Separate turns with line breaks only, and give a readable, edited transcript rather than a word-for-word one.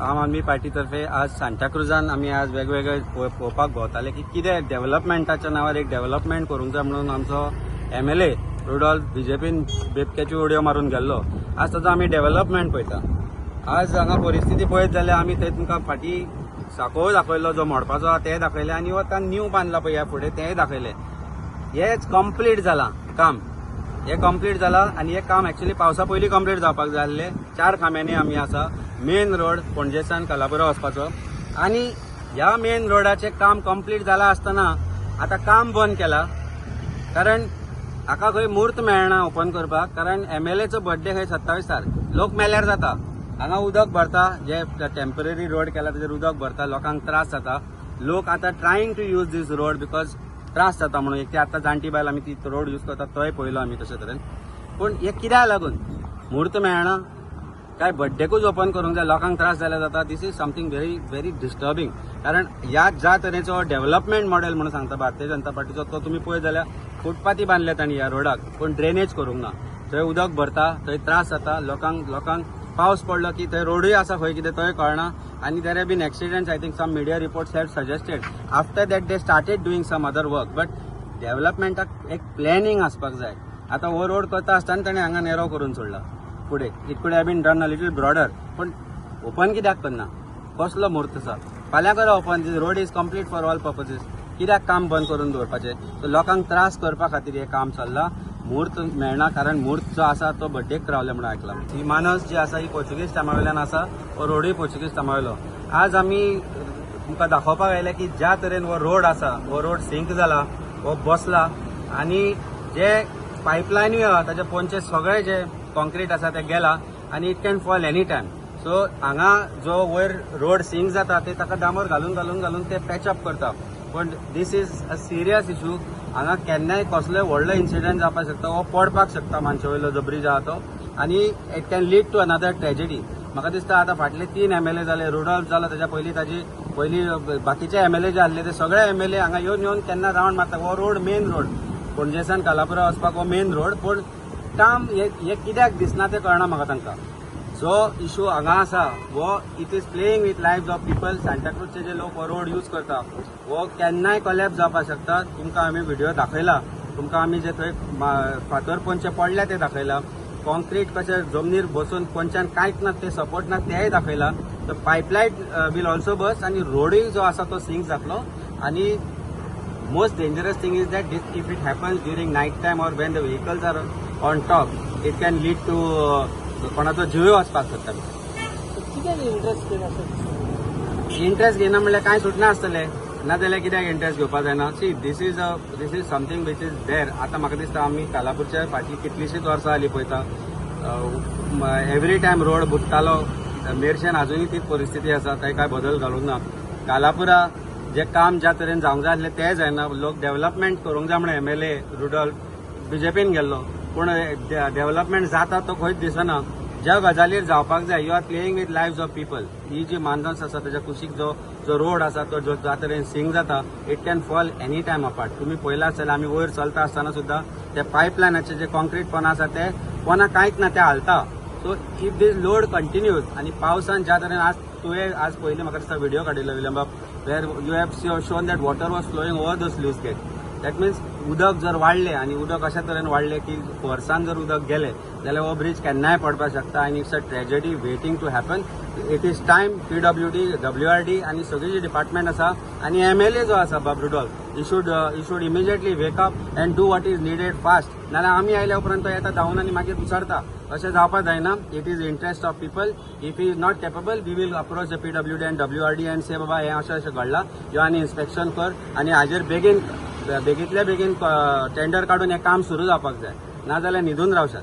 आम आदमी पार्टी तर्फे आज सांताक्रुजान आमी आज वेगवेगळे पळोवपाक भोंवताले की कितें डेव्हलपमेंटाच्या नावार एक डेव्हलपमेंट करूंक जाय म्हणून आमचो MLA रुडॉल्फ बीजेपीन बेबक्याची उडयो मारून गेल्लो. आज ताचो आमी डेव्हलपमेंट पळयता. आज हांगा परिस्थिती पळयत जाल्यार आमी थंय तुमकां फाटीं साकोळ दाखयलो, जो मोडपाचो आहा तें दाखयलें आनी वता न्यू बांदला पळय ह्या फुडें तेंय दाखयलें. हेच कंप्लीट जालां काम. हे कंप्लीट जालां आनी हे काम एक्चुअली पावसा पयलीं कंप्लीट जावपाक जाय आसलें. 4 खांब्यांनी आमी आसा. मेन रोड पणजेसान कलापुरा वचपाचो आनी ह्या मेन रोडाचें काम कंप्लीट जालां आसतना आतां काम बंद केलां कारण हाका खंय मुहूर्त मेळना ओपन करपाक. कारण MLAचो बर्थडे खंय 27 तारीख. लोक मेल्यार जाता. हांगा उदक भरता, जे टेम्पररी रोड केला ताचेर उदक भरता, लोकांक त्रास जाता. लोक आतां trying to use this road because त्रास जाता म्हणून. एक ते आतां जाणटी बायल आमी ती रोड यूज करता तोय पळयलो आमी तशे तरेन. पूण हे कित्याक लागून मुहूर्त मेळना काय बर्थडेकूच ओपन करूंक जाय, लोकांक त्रास जाल्यार जाता. This is something very very disturbing. कारण ह्या ज्या तरेचो डेव्हलपमेंट मॉडेल म्हणून सांगता भारतीय जनता पार्टीचो तो तुमी पळयत जाल्यार फुटपाथी बांदले तांणी ह्या रोडाक पूण ड्रेनेज करूंक ना. थंय उदक भरता, थंय त्रास जाता लोकांक पावस पडलो की थंय रोडूय आसा खंय कितें तोय कळना. आनी there have been accidents. I think some media reports have suggested after that they started doing some other work. But डेव्हलपमेंटाक एक प्लॅनिंग आसपाक जाय. आतां हो रोड करता आसतना ताणें हांगा नेरो करून सोडला फुडें. It could have been done a little broader. पण ओपन कित्याक करना? कसलो मुहूर्त आसा? फाल्यां करा open. This road is complete for all purposes. कित्याक काम बंद करून दवरपाचें? सो लोकांक त्रास करपा खातीर हें काम चल्लां. मुहूर्त मेळना कारण मुहूर्त जो आसा तो बड्डेक रावले म्हणून आयकलां. ही मानस जी आसा ही पोर्चुगीज टायमा वयल्यान आसा. हो रोडूय पोर्चुगीज टायमा वयलो. आज आमी तुमकां दाखोवपाक आयले की ज्या तरेन हो रोड आसा, हो रोड सिंक जाला, हो बसला आनी जे पायपलायनूय आहा ताचे पोंचे सगळे जे कॉन्क्रीट आसा ते गेला आनी it can fall any time. So हांगा जो वयर रोड सिंक जाता ते ताका डांबर घालून ते पॅचअप करता. पण this is a serious issue. हांगा केन्नाय कसलोय व्हडलो इन्सिडंट जावपाक शकता. हो पडपाक शकता मानशे वयलो जो ब्रिज आहा तो आनी it can lead to another tragedy. म्हाका दिसता आतां फाटले 3 MLA जाले. रुडॉल्फ जालो ताच्या पयलीं बाकीचे MLA जे आसले ते सगळे MLA हांगा येवन केन्ना रावंड मारता. हो रोड मेन रोड पणजेसान कलापुरा वचपाक हो मेन रोड. पूण काम हे कित्याक दिसना ते कळना म्हाका तांकां. जो इशू हांगा आसा हो it is playing with lives of people. सांताक्रुजचे जे लोक हो रोड यूज करता हो केन्नाय कोलॅप्स जावपाक शकता. तुमकां आमी व्हिडिओ दाखयला. तुमकां आमी जे थंय फातर पोंचे पडल्या ते दाखयला. कॉन्क्रीट कशें जमनीर बसून पोंच्यान कांयच ना ते सपोर्ट ना तेय दाखयला. तर पायपलायन विल ऑल्सो बस आनी रोडूय जो आसा तो सिंक जातलो. आनी most dangerous thing is that if it happens during night time or when the vehicles are on top, it can lead to कोणाचो जीव वचपाक शकता. इंटरेस्ट घेना म्हणल्यार कांय सुटना आसतलें. नाजाल्यार कित्याक इंटरेस्ट घेवपाक जायना? See this is something which is there. आतां म्हाका दिसता आमी कालापूरच्या फाटीं कितलींशींच वर्सां जालीं पळयता. एवरी टायम रोड बुडटालो. मेरशेन आजुनूय तीच परिस्थिती आसा. थंय काय बदल घालूंक ना. कालापुरा जे काम ज्या तरेन जावंक जाय आसलें तें जायना. लोक डेव्हलपमेंट करूंक जाय म्हणून MLA रुडॉल्फ बीजेपीन गेल्लो. पूण डेव्हलपमेंट जाता तो खंयच दिसना. ज्या गजालीर जावपाक जाय you are playing with lives of people. ही जी मानस आसा ताच्या कुशीक जो रोड आसा तो ज्या तरेन सिंक जाता it can fall any time apart. तुमी पळयला आसतलें आमी वयर चलता आसतना सुद्दां ते पायपलायनाचे जे कॉन्क्रीट पोंदा आसा ते पोंदा कांयच ना ते हालता. So if this load continues आनी पावसान ज्या तरेन आज पयलीं म्हाका दिसता व्हिडिओ काडिल्लो विलंबाब वेर you have shown that water was flowing over the sluice gate. That means उदक जर वाडलें आनी उदक अशा तरेन वाडलें की वर्सान जर उदक गेलें जाल्यार हो ब्रिज केन्नाय पडपाक शकता आनी it's a tragedy waiting to happen. It is time PWD, WRD आनी सगळी जी डिपार्टमेंट आसा आनी MLA जो आसा बाब Rudolph he should immediately wake up and do what is needed fast. नाल्यार आमी आयल्या उपरांत तो येता धांवन आनी मागीर विसरता. अशें जावपाक जायना. It is interest of people. If he is not capable we will approach the PWD and WRD and say बाबा हें अशें घडलां यो आनी इन्स्पेक्शन कर आनी हाजेर बेगींतल्या बेगीन टेंडर काडून हें काम सुरू जावपाक जाय. नाजाल्यार न्हिदून रावशात.